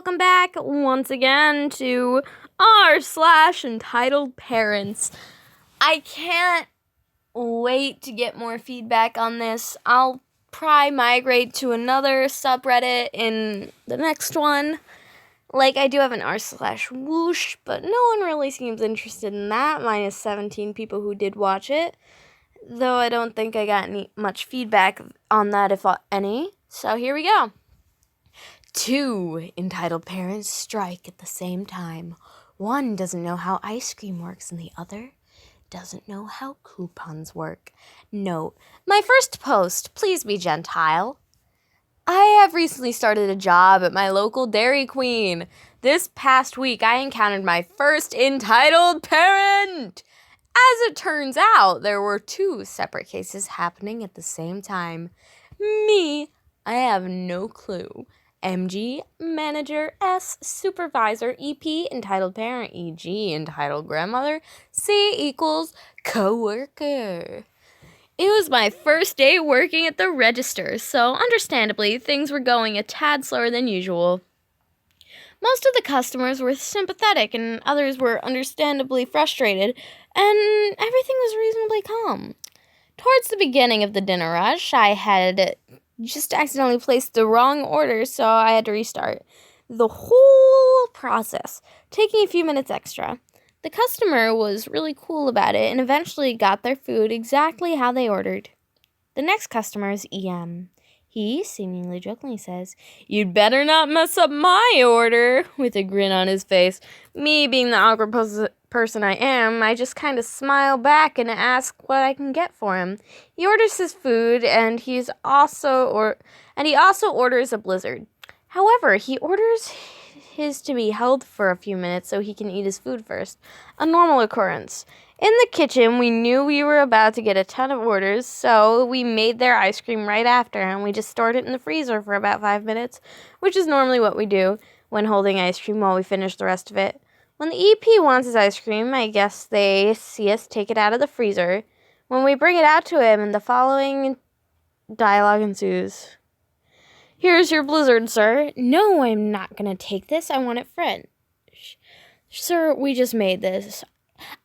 welcome back once again to r/Entitled Parents. I can't wait to get more feedback on this. I'll probably migrate to another subreddit in the next one. Like, I do have an r/Whoosh, but no one really seems interested in that, minus 17 people who did watch it. Though I don't think I got much feedback on that, if any. So here we go. 2 entitled parents strike at the same time. One doesn't know how ice cream works and the other doesn't know how coupons work. Note, my first post, please be gentile. I have recently started a job at my local Dairy Queen. This past week, I encountered my first entitled parent. As it turns out, there were 2 separate cases happening at the same time. Me, I have no clue. MG, manager, S, supervisor, EP, entitled parent, EG, entitled grandmother, C equals co-worker. It was my first day working at the register, so understandably, things were going a tad slower than usual. Most of the customers were sympathetic and others were understandably frustrated, and everything was reasonably calm. Towards the beginning of the dinner rush, I had just accidentally placed the wrong order, so I had to restart the whole process, taking a few minutes extra. The customer was really cool about it and eventually got their food exactly how they ordered. The next customer is EM. He, seemingly jokingly, says, "You'd better not mess up my order," with a grin on his face. Me, being the awkward person I am, I just kind of smile back and ask what I can get for him. He orders his food, and he also orders a Blizzard. However, he orders his to be held for a few minutes so he can eat his food first. A normal occurrence. In the kitchen, we knew we were about to get a ton of orders, so we made their ice cream right after, and we just stored it in the freezer for about 5 minutes, which is normally what we do when holding ice cream while we finish the rest of it. When the EP wants his ice cream, I guess they see us take it out of the freezer. When we bring it out to him, the following dialogue ensues. "Here's your Blizzard, sir." "No, I'm not going to take this. I want it fresh." "Sir, we just made this."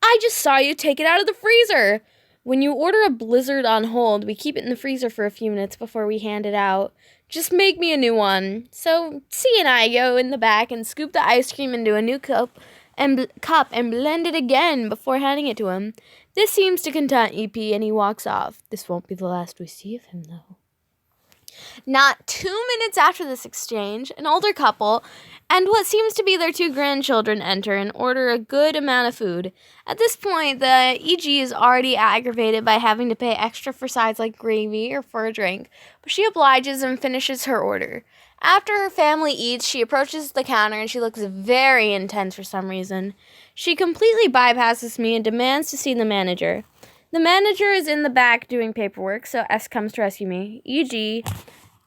"I just saw you take it out of the freezer." When you order a Blizzard on hold, we keep it in the freezer for a few minutes before we hand it out. "Just make me a new one." So C and I go in the back and scoop the ice cream into a new cup and blend it again before handing it to him. This seems to content EP and he walks off. This won't be the last we see of him, though. Not 2 minutes after this exchange, an older couple and what seems to be their 2 grandchildren enter and order a good amount of food. At this point, the EG is already aggravated by having to pay extra for sides like gravy or for a drink, but she obliges and finishes her order. After her family eats, she approaches the counter and she looks very intense for some reason. She completely bypasses me and demands to see the manager. The manager is in the back doing paperwork, so S comes to rescue me. EG,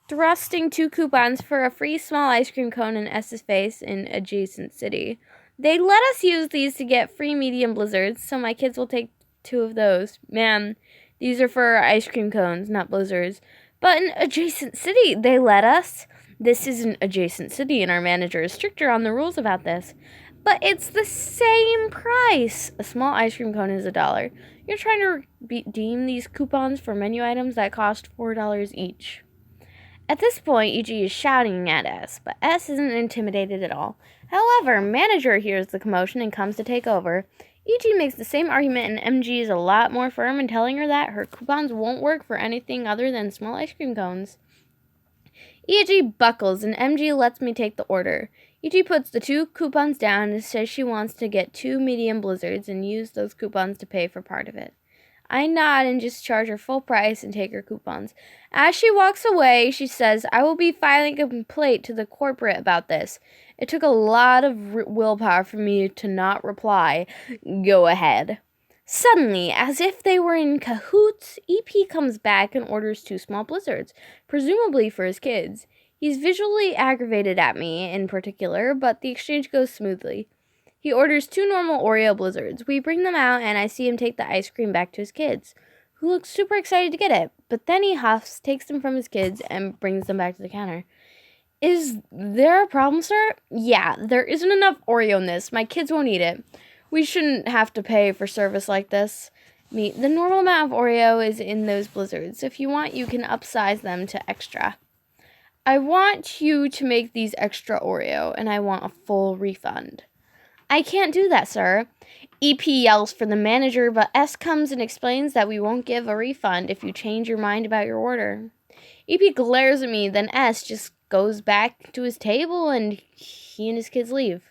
thrusting 2 coupons for a free small ice cream cone in S's face in adjacent city. They let us use these to get free medium Blizzards, so my kids will take 2 of those. Ma'am, these are for ice cream cones, not Blizzards. But in adjacent city, they let us. This is an adjacent city, and our manager is stricter on the rules about this. But it's the same price. A small ice cream cone is $1. You're trying to redeem these coupons for menu items that cost $4 each. At this point, EG is shouting at S, but S isn't intimidated at all. However, manager hears the commotion and comes to take over. EG makes the same argument and MG is a lot more firm in telling her that her coupons won't work for anything other than small ice cream cones. EG buckles and MG lets me take the order. EG puts the 2 coupons down and says she wants to get 2 medium Blizzards and use those coupons to pay for part of it. I nod and just charge her full price and take her coupons. As she walks away, she says, "I will be filing a complaint to the corporate about this." It took a lot of willpower for me to not reply, "Go ahead." Suddenly, as if they were in cahoots, EP comes back and orders 2 small Blizzards, presumably for his kids. He's visually aggravated at me in particular, but the exchange goes smoothly. He orders 2 normal Oreo Blizzards. We bring them out, and I see him take the ice cream back to his kids, who look super excited to get it. But then he huffs, takes them from his kids, and brings them back to the counter. Is there a problem, sir? Yeah, there isn't enough Oreo in this. My kids won't eat it. We shouldn't have to pay for service like this. The normal amount of Oreo is in those blizzards. If you want, you can upsize them to extra. I want you to make these extra Oreo, and I want a full refund. I can't do that, sir. EP yells for the manager, but S comes and explains that we won't give a refund if you change your mind about your order. EP glares at me, then S just goes back to his table and he and his kids leave.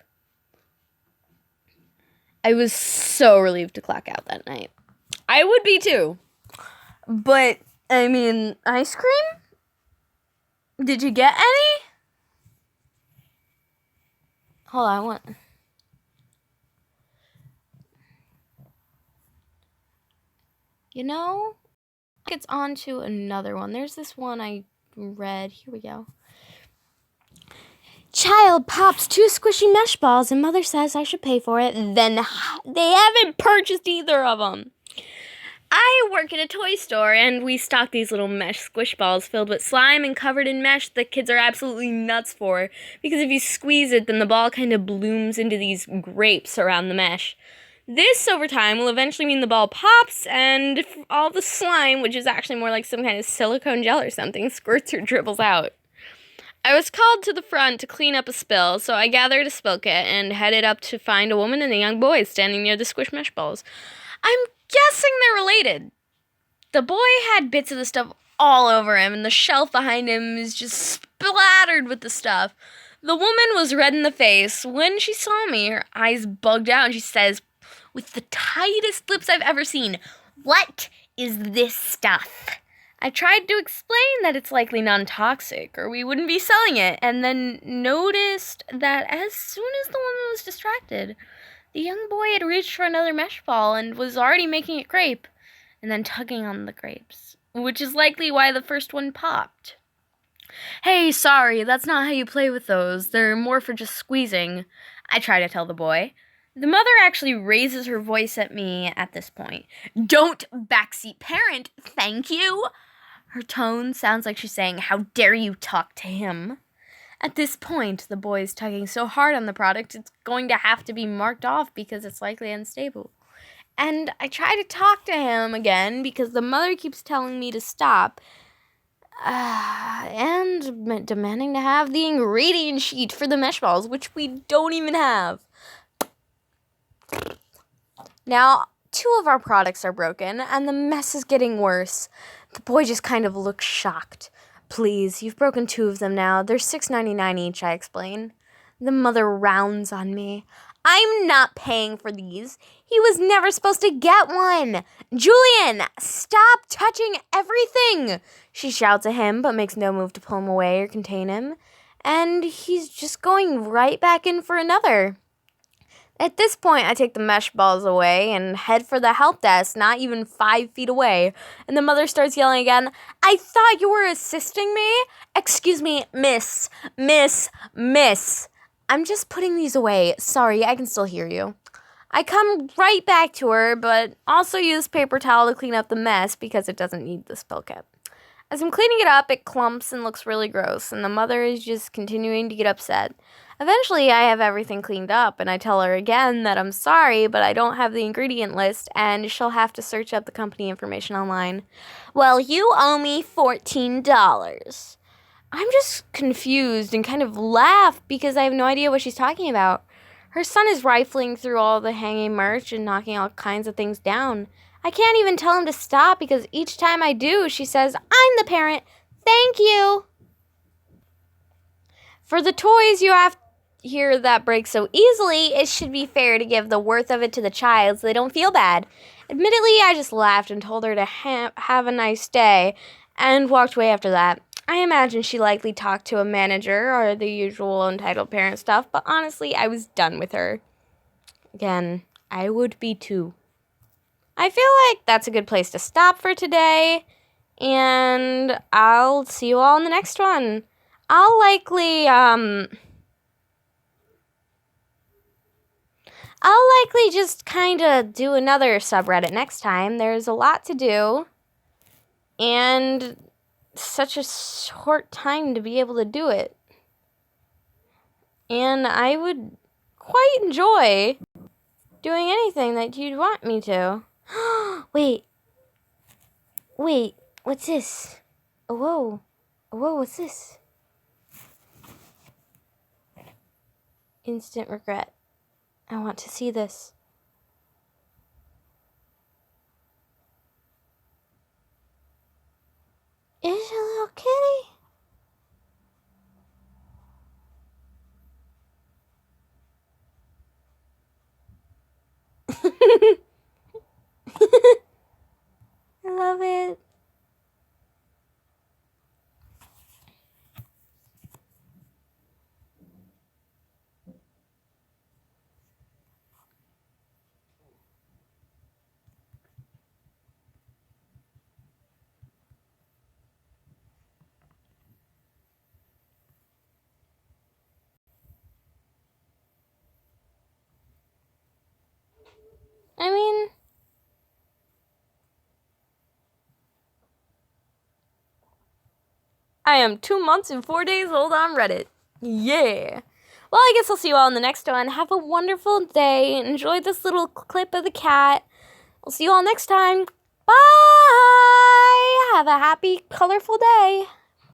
I was so relieved to clock out that night. I would be too. But, I mean, ice cream? Did you get any? Hold on, what? You know, it's on to another one. There's this one I read. Here we go. Child pops 2 squishy mesh balls and mother says I should pay for it. Then they haven't purchased either of them. I work in a toy store and we stock these little mesh squish balls filled with slime and covered in mesh that kids are absolutely nuts for. Because if you squeeze it, then the ball kind of blooms into these grapes around the mesh. This, over time, will eventually mean the ball pops and all the slime, which is actually more like some kind of silicone gel or something, squirts or dribbles out. I was called to the front to clean up a spill, so I gathered a spill kit and headed up to find a woman and a young boy standing near the squish mesh balls. I'm guessing they're related. The boy had bits of the stuff all over him, and the shelf behind him is just splattered with the stuff. The woman was red in the face. When she saw me, her eyes bugged out, and she says, with the tightest lips I've ever seen, "What is this stuff?" I tried to explain that it's likely non-toxic, or we wouldn't be selling it, and then noticed that as soon as the woman was distracted, the young boy had reached for another mesh ball and was already making it grape, and then tugging on the grapes, which is likely why the first one popped. Hey, sorry, that's not how you play with those. They're more for just squeezing, I try to tell the boy. The mother actually raises her voice at me at this point. Don't backseat parent, thank you. Her tone sounds like she's saying, how dare you talk to him? At this point, the boy is tugging so hard on the product, it's going to have to be marked off because it's likely unstable. And I try to talk to him again because the mother keeps telling me to stop. And demanding to have the ingredient sheet for the mesh balls, which we don't even have. Now, 2 of our products are broken, and the mess is getting worse. The boy just kind of looks shocked. Please, you've broken 2 of them now. They're $6.99 each, I explain. The mother rounds on me. I'm not paying for these. He was never supposed to get one. Julian, stop touching everything. She shouts at him, but makes no move to pull him away or contain him. And he's just going right back in for another. At this point, I take the mesh balls away and head for the help desk, not even 5 feet away. And the mother starts yelling again, I thought you were assisting me? Excuse me, miss. I'm just putting these away. Sorry, I can still hear you. I come right back to her, but also use paper towel to clean up the mess because it doesn't need the spill kit. As I'm cleaning it up, it clumps and looks really gross, and the mother is just continuing to get upset. Eventually, I have everything cleaned up, and I tell her again that I'm sorry, but I don't have the ingredient list, and she'll have to search up the company information online. Well, you owe me $14. I'm just confused and kind of laugh because I have no idea what she's talking about. Her son is rifling through all the hanging merch and knocking all kinds of things down. I can't even tell him to stop because each time I do, she says, I'm the parent. Thank you. For the toys you have here that break so easily, it should be fair to give the worth of it to the child so they don't feel bad. Admittedly, I just laughed and told her to have a nice day and walked away after that. I imagine she likely talked to a manager or the usual entitled parent stuff, but honestly, I was done with her. Again, I would be too. I feel like that's a good place to stop for today, and I'll see you all in the next one. I'll likely just kind of do another subreddit next time. There's a lot to do, and such a short time to be able to do it. And I would quite enjoy doing anything that you'd want me to. Wait, what's this? Oh, whoa, what's this? Instant regret. I want to see this. It's a little kitty. I love it. I mean, I am 2 months and 4 days old on Reddit. Yeah. Well, I guess I'll see you all in the next one. Have a wonderful day. Enjoy this little clip of the cat. We'll see you all next time. Bye. Have a happy, colorful day.